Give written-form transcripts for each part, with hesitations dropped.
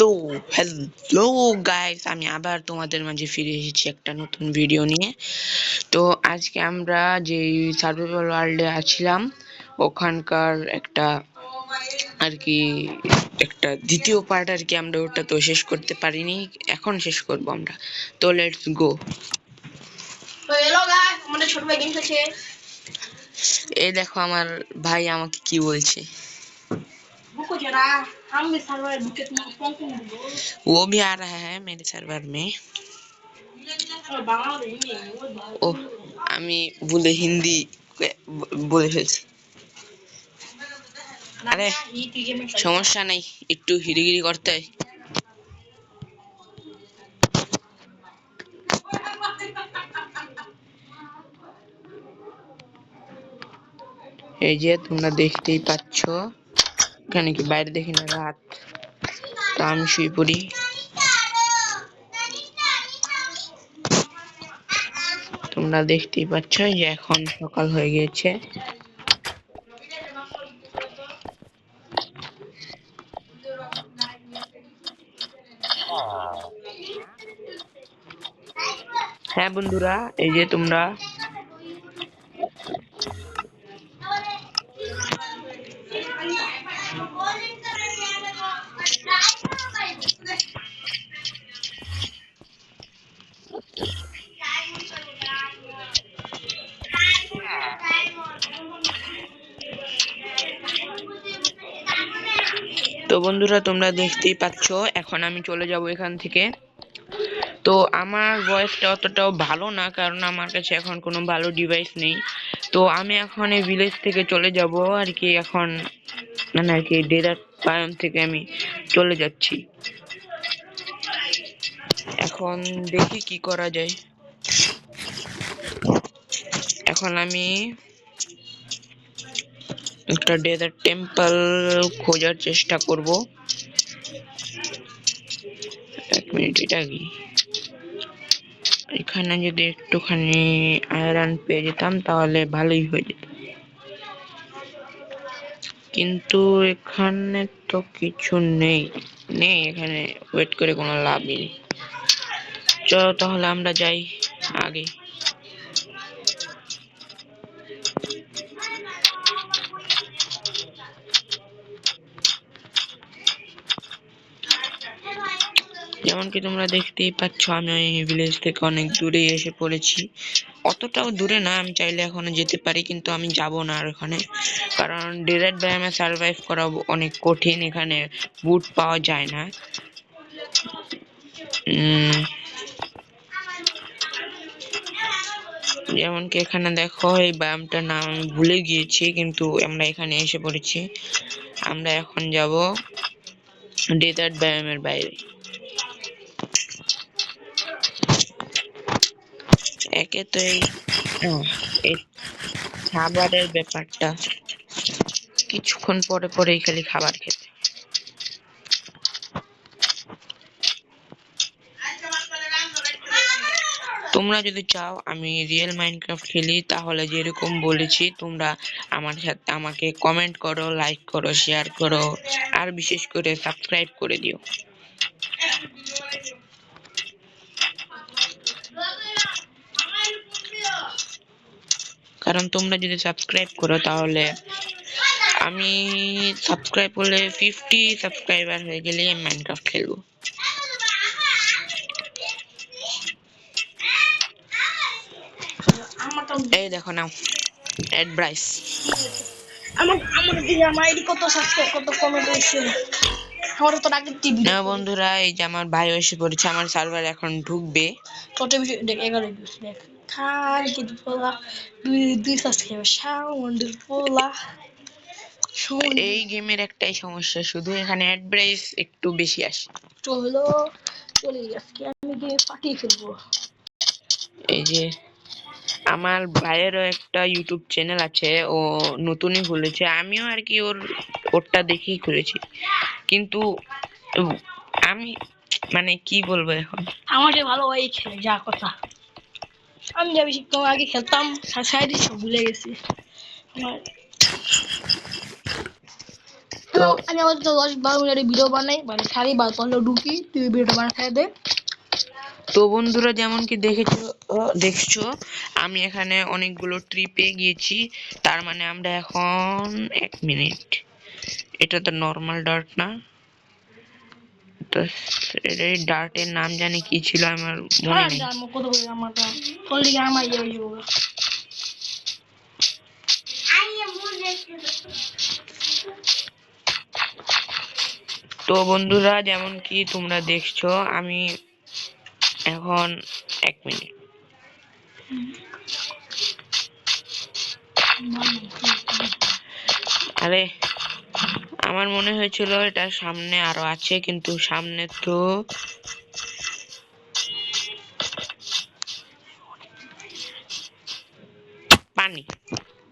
তো hello guys, আমি আবার তোমাদের মাঝে ফিরে এসেছি একটা নতুন ভিডিও নিয়ে। তো আজকে আমরা যে সার্ভাইভাল ওয়ার্ল্ডে আছিলাম ওখানকার একটা আর কি একটা দ্বিতীয় পার্ট আর কি, আমরা ওটা তো শেষ করতে পারিনি, এখন শেষ করব আমরা। তো লেটস গো। তো হ্যালো গাইস, আমাদের ছোট ভাই গেম খেলছে। এই দেখো আমার ভাই আমাকে কি বলছে। रुको जरा, हम भी सर्वर बुके तुम कौन कौन बोलो। वो भी आ रहा है मेरे सर्वर में। और बांग्ला में हिंदी वो ওহ, আমি ভুলে হিন্দি বলে ফেলছি। আরে ये की गेम में সমস্যা নেই, একটু হিরিগিরি করতে হয়। এই যে তোমরা দেখতেই পাচ্ছ, এখানে কি বাইরে দেখি না রাত, তো আমি শুয়ে পড়ি। তোমরা দেখতেই পাচ্ছ যে এখন সকাল হয়ে গিয়েছে। হ্যাঁ বন্ধুরা, এই যে তোমরা তোমরা দেখতেই পাচ্ছ, এখন আমি চলে যাব এখান থেকে। তো আমার ভয়েসটা অতটাও ভালো না, কারণ আমার কাছে এখন কোনো ভালো ডিভাইস নেই। তো আমি এখন এই ভিলেজ থেকে চলে যাব আর কি, এখন মানে আর কি ডেজার্ট বায়োম থেকে আমি চলে যাচ্ছি। এখন দেখি কি করা যায়। এখন আমি একটা ডেজার্ট টেম্পল খোঁজার চেষ্টা করব। এক মিনিট, এটা কি? এখানে যদি একটুখানি আয়রন পেয়ে যেতাম তাহলে ভালোই হয়ে যেত, কিন্তু এখানে তো কিছু নেই। এখানে ওয়েট করে কোনো লাভ নেই। চলো তাহলে আমরা যাই আগে। যেমন কি তোমরা দেখতেই পাচ্ছ, আমি ওই ভিলেজ থেকে অনেক দূরে এসে পড়েছি। অতটাও দূরে না, আমি চাইলে এখনো যেতে পারি, কিন্তু আমি যাব না আর ওখানে, কারণ ডেজার্ট বায়োমে সার্ভাইভ করা অনেক কঠিন। এখানে বুট পাওয়া যায় না। যেমন কি এখানে দেখো, এই বায়োমটার নাম আমি ভুলে গিয়েছি, কিন্তু আমরা এখানে এসে পড়েছি। আমরা এখন যাব ডেজার্ট বায়োমের বাইরে। একে তো এই খাবারের ব্যাপারটা, কিছুক্ষণ পরে পরেই খালি খাবার খেতে। তোমরা যদি চাও আমি রিয়েল মাইনক্রাফট খেলি, তাহলে যেরকম বলেছি তোমরা আমার সাথে আমাকে কমেন্ট করো, লাইক করো, শেয়ার করো, আর বিশেষ করে সাবস্ক্রাইব করে দিও। কারণ তোমরা যদি সাবস্ক্রাইব করো তাহলে আমি সাবস্ক্রাইব করলে 50 সাবস্ক্রাইবার হয়ে গেলে আমি মাইনক্রাফট খেলবো। এই দেখো নাও, এড ব্রাইস। আমার আইডি কত সাবস্ক্রাইব কত কমেন্ট হইছে। আমার তো আগে টিভি না বন্ধুরা, এই যে আমার ভাই এসে পড়েছে, আমার সার্ভার এখন ঢুকবে। কত দেখ 11 ভিউজ দেখ খালি কি পোলা দুই সাবস্ক্রাইবার সাউন্ডের পোলা। এই গেমের একটাই সমস্যা, শুধু এখানে অ্যাড ব্রাইস একটু বেশি আসে। চলো চলে আজকে আমি গিয়ে পাঠিয়ে ফেলবো। এই যে আমার ভাইয়েরও একটা ইউটিউব চ্যানেল আছে, ও নতুনই খুলেছে, আমিও আর কি ওরটা দেখেই খুলেছি, কিন্তু আমি মানে কি বলবো এখন, আমার যে ভালো ভাই খেলে যা কথা। আমি যা বেশি আগে খেলতাম সাইডে সব ভুলে গেছি। তো আমি আবার তো 10-12 মিনিটের ভিডিও বানাই, মানে সারি বার করলে ঢুকি, তুই ভিডিওটা বানা ফেলে দে। তো বন্ধুরা যেমন কি দেখছো আমি এখানে অনেকগুলো ট্রিপে গিয়েছি, তার মানে আমরা এখন 1 মিনিট, এটা তো নর্মাল ডার্ট না, তো এই ডার্টের নাম জানি কি ছিল আমার মনে নেই। কত করে আমারটা চল্লি আমার তো বন্ধুরা যেমন কি তোমরা দেখছো আমি এখন 1 মিনিট, আরে আমার মনে হয়েছিল এটা সামনে আরো আছে, কিন্তু সামনে তো পানি,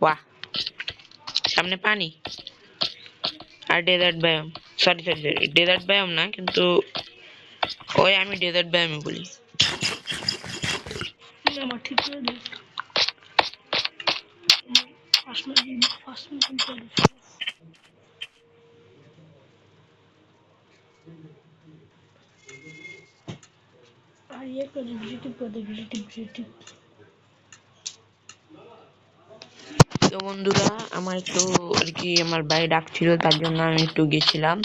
বাহ সামনে পানি আর desert biome, sorry sorry sorry desert biome না, কিন্তু ওই আমি ডেজার্ট বায়োমই বলি। আমার ঠিক করে দে। তো বন্ধুরা আমার একটু আর কি আমার ভাই ডাকছিল, তার জন্য আমি একটু গেছিলাম,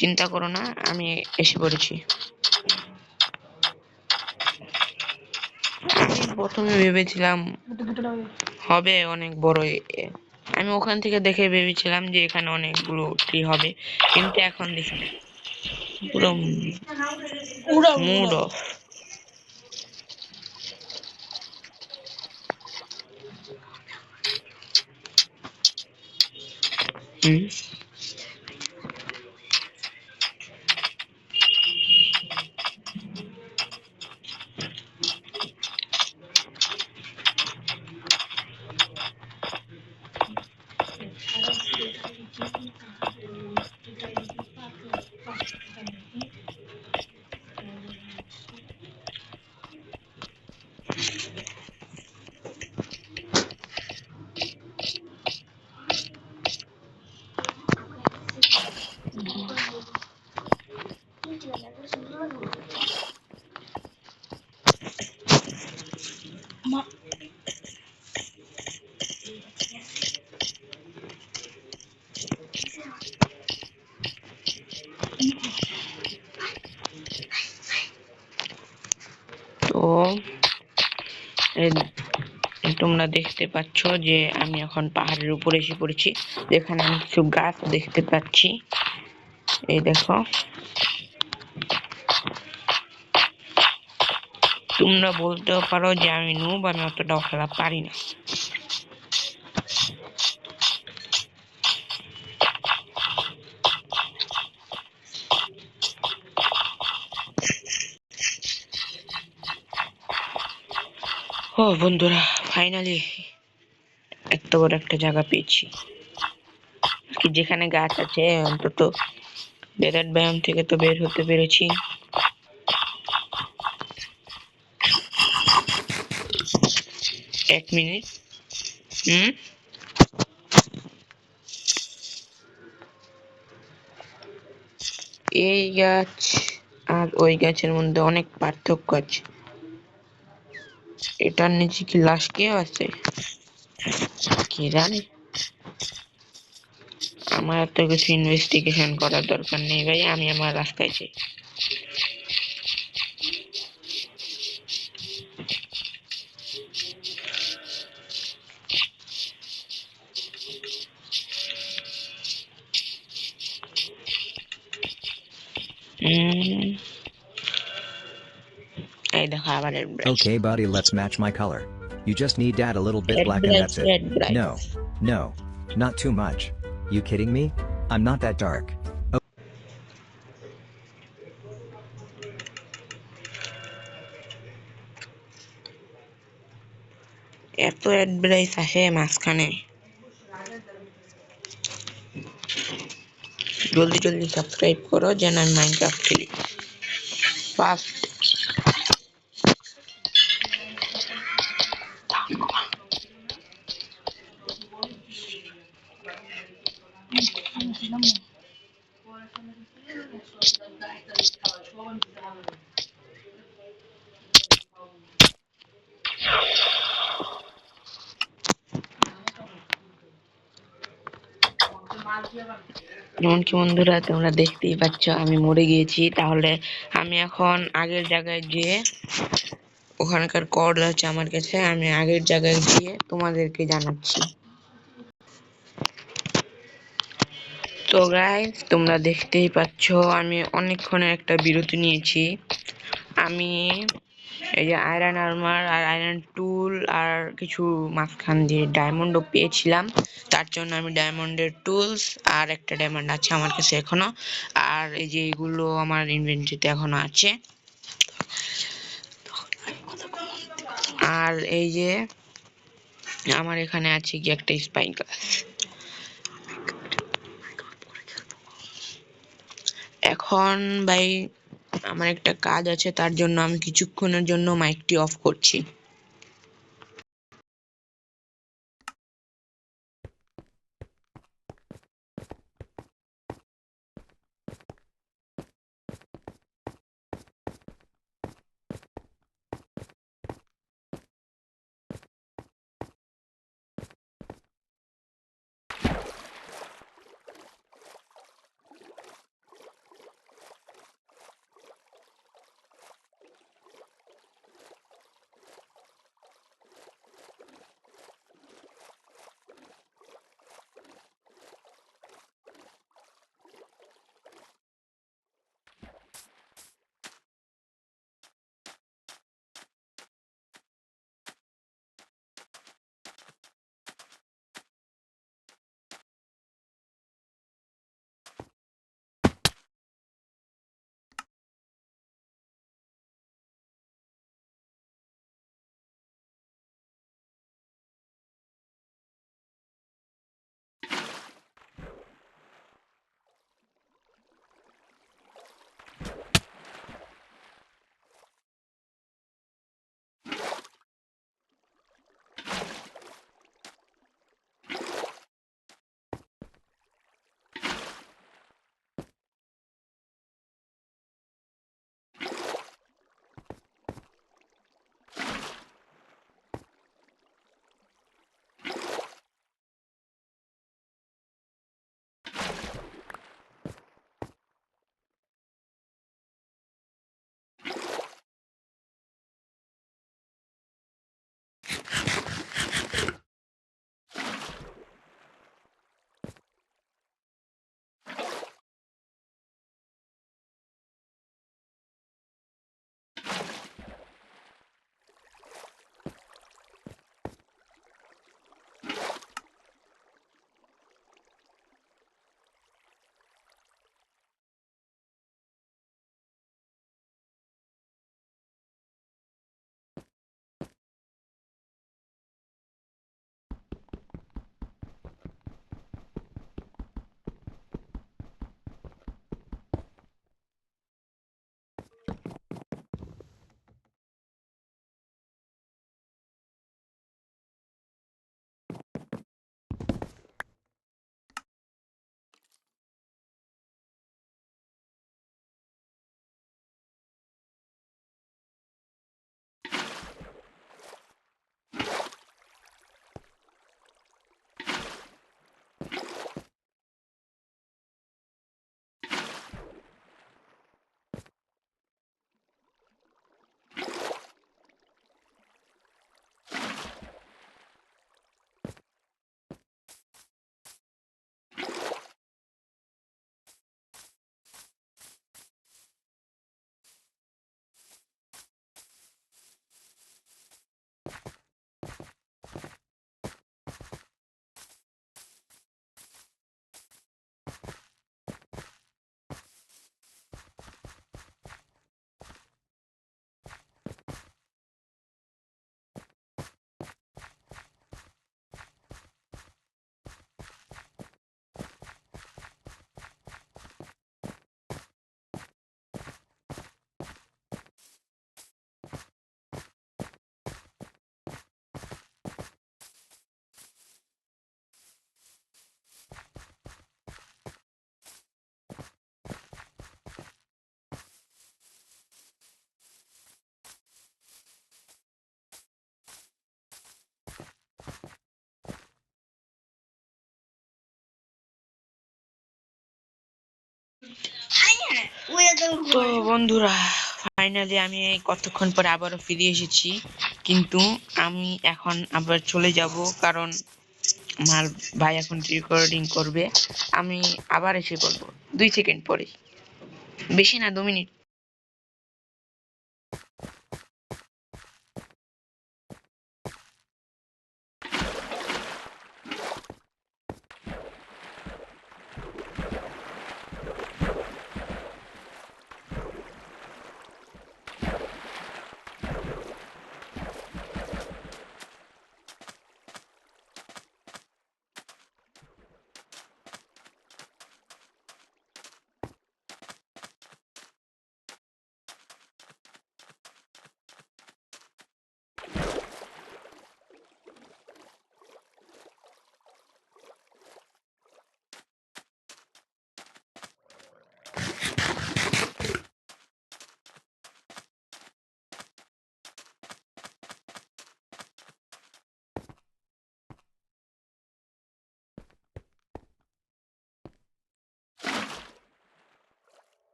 চিন্তা করো না আমি এসে পড়েছি। আমি প্রথমে ভেবেছিলাম হবে অনেক বড়, আমি ওখান থেকে দেখে ভেবেছিলাম যে এখানে অনেকগুলো ট্রি হবে, কিন্তু এখন দেখি না, পুরো মুড অফ। হুম, তো তোমরা দেখতে পাচ্ছ যে আমি এখন পাহাড়ের উপরে এসে পড়েছি, যেখানে আমি কিছু গাছ দেখতে পাচ্ছি, এই দেখো। তোমরা বলতেও পারো যে আমি নুব, আমি অতটাও খেলা পারি না। ও বন্ধুরা ফাইনালি এত বড় একটা জায়গা পেয়েছি, কি যেখানে গাছ আছে, অন্তত ডেজার্ট বায়োম থেকে তো বের হতে পেরেছি। এক মিনিট। এই গাছ আর ওই গাছের মধ্যে অনেক পার্থক্য আছে, এটার নিচে কি লাশ কেউ আছে কে জানে। আমার এত কিছু ইনভেস্টিগেশন করার দরকার নেই ভাই, আমি আমার রাস্তায় চাই। এই দেখো আবার Okay, buddy, let's match my color. You just need to add a little bit black and that's it. No, no, not too much. You kidding me? I'm not that dark. এত অ্যাডভার্টাইজ আসে মাঝখানে, জলদি জলদি subscribe করো যেন আমি Minecraft খেলি first. এমনকি বন্ধুরা তোমরা দেখতেই পাচ্ছ আমি মরে গিয়েছি। তাহলে আমি এখন আগের জায়গায় গিয়ে, ওখানকার কোড আছে আমার কাছে, আমি আগের জায়গায় গিয়ে তোমাদেরকে জানাচ্ছি। তো গাইস তোমরা দেখতেই পাচ্ছ আমি অনেকক্ষণের একটা বিরতি নিয়েছি। আমি এই যে আয়রন আর্মার আর আয়রন টুল আর কিছু মাঝখান দিয়ে ডায়মন্ডও পেয়েছিলাম। তার জন্য আমি ডায়মন্ডের টুলস আর একটা ডায়মন্ড আছে আমার কাছে এখনো। আর এই যে এগুলো আমার ইনভেন্টরিতে এখনো আছে। আর এই যে আমার এখানে আছে কি একটা স্পাইন গ্লাস। এখন ভাই আমার একটা কাজ আছে, তার জন্য আমি কিছুক্ষণের জন্য মাইকটি অফ করছি। তো বন্ধুরা ফাইনালি আমি এই কতক্ষণ পরে আবারও ফিরে এসেছি, কিন্তু আমি এখন আবার চলে যাব কারণ আমার ভাই এখন রেকর্ডিং করবে। আমি আবার এসে বলবো 2 সেকেন্ড পরে, বেশি না 2 মিনিট।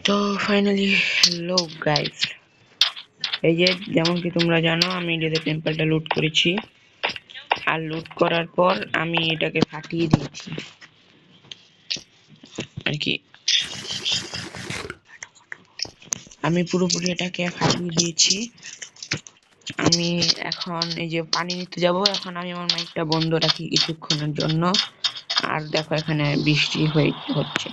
তো ফাইনালি হ্যালো গাইস, এই যে যেমন কি তোমরা জানো আমি এটাতে টেম্পলটা লুট করেছি, আর লুট করার পর আমি এটাকে ফাটিয়ে দিয়েছি আর কি। আমি পুরোপুরি এটাকে ফাটিয়ে দিয়েছি। আমি এখন এই যে পানি নিতে যাব, এখন আমি আমার মাইকটা বন্ধ রাখি কিছুক্ষণের জন্য। আর দেখো এখানে বৃষ্টি হচ্ছে।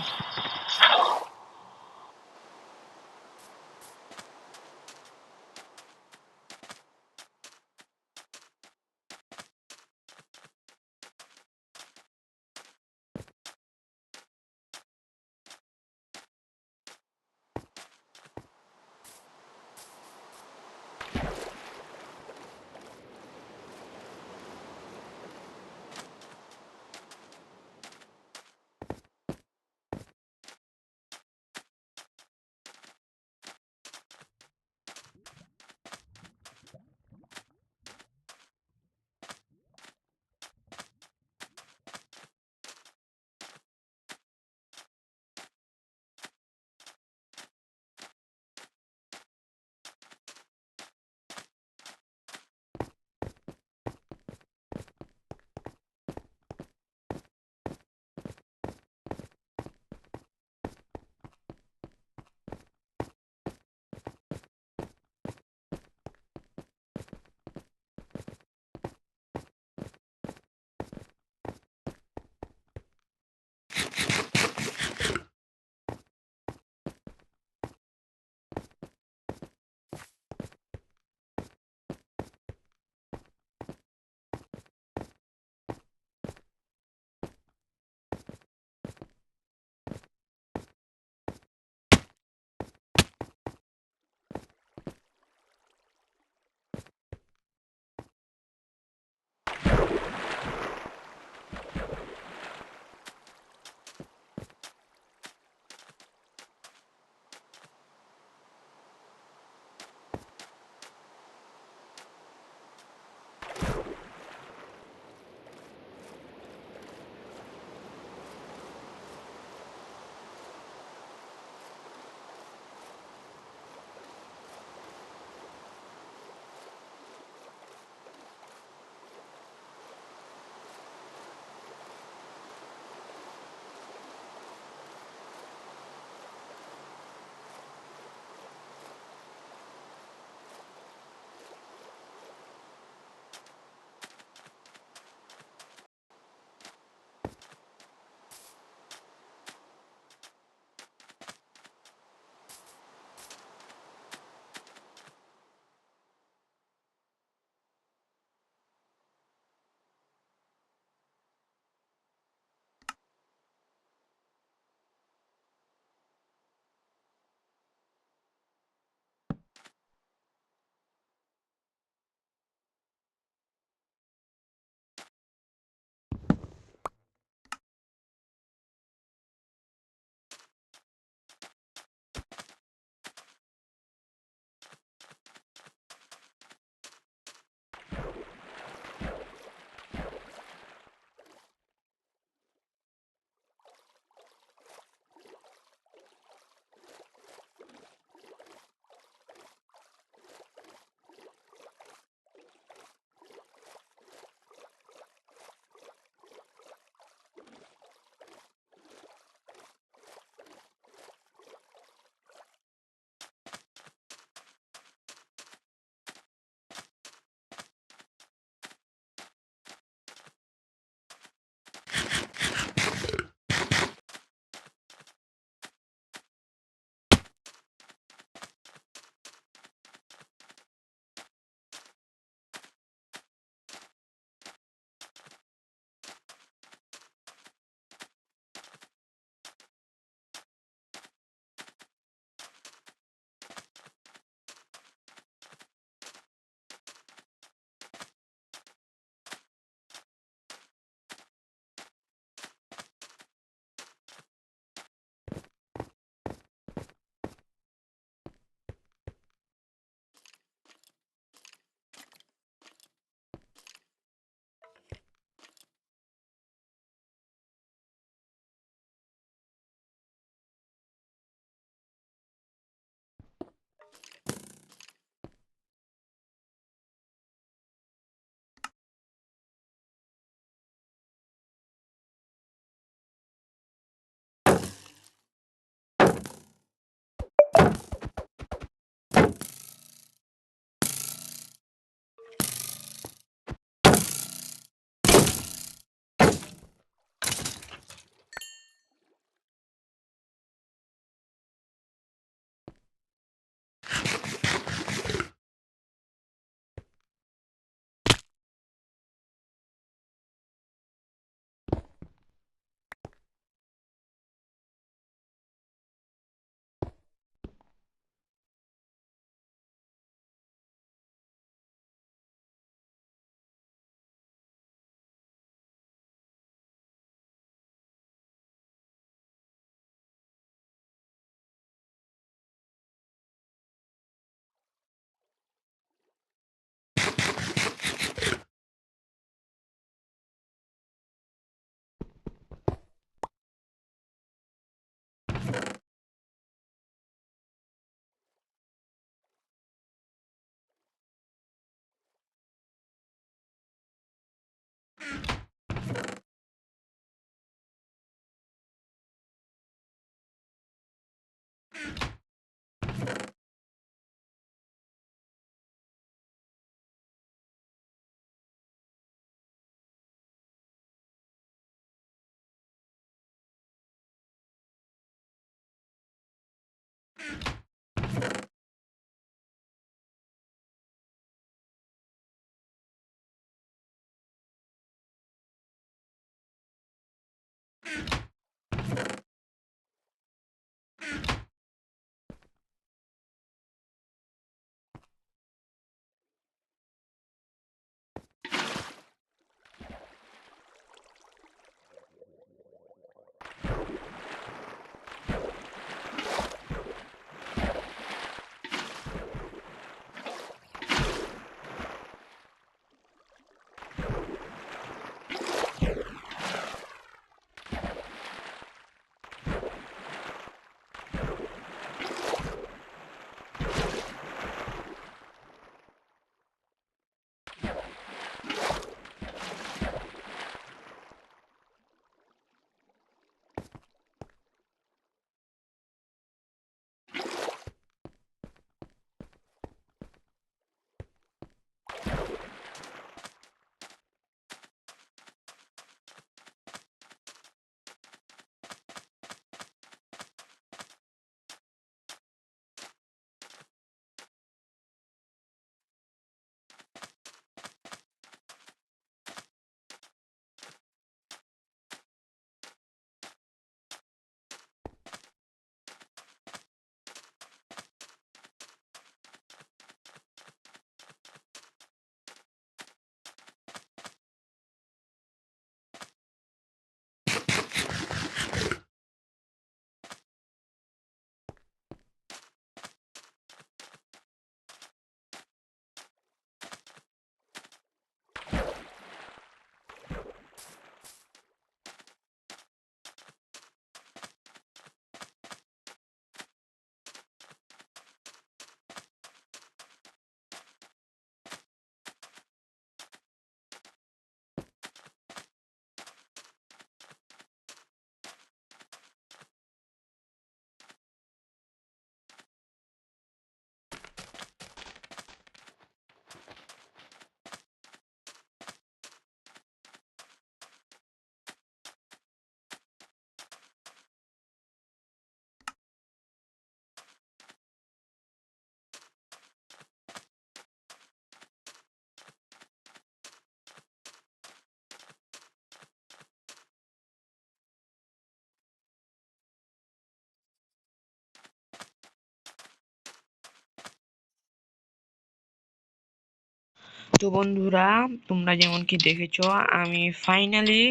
তো বন্ধুরা, তোমরা যেমন কি দেখেছো, আমি ফাইনালি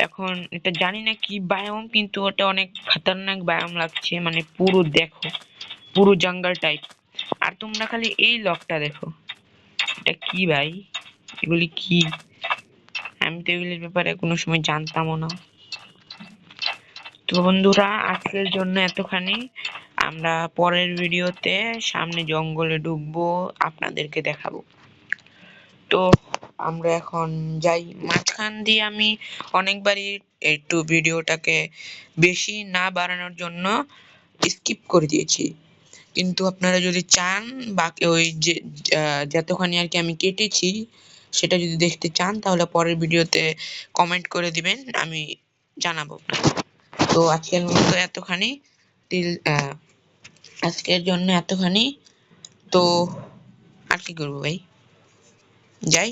এখন এটা জানি না কি বায়োম, কিন্তু ওটা অনেক খতরনাক বায়োম লাগছে, মানে পুরো দেখো, পুরো জঙ্গল টাইপ। আর তোমরা খালি এই লকটা দেখো, এটা কি ভাই, এগুলি কি? আমি তো এগুলির ব্যাপারে কোনো সময় জানতামও না। তো বন্ধুরা, আজকের জন্য এতখানি। আমরা পরের ভিডিওতে সামনে জঙ্গলে ঢুকবো, আপনাদেরকে দেখাবো। তো আমরা এখন যাই। মাঝখান দিয়ে আমি অনেকবারই একটু ভিডিওটাকে বেশি না বাড়ানোর জন্য স্কিপ করে দিয়েছি, কিন্তু আপনারা যদি চান বাকি ওই যে যতখানি আর কি আমি কেটেছি সেটা যদি দেখতে চান, তাহলে পরের ভিডিওতে কমেন্ট করে দিবেন, আমি জানাবো। তো আজকের মতো এতখানি, আজকের জন্য এতখানি। তো আর কি করবো ভাই, যাই।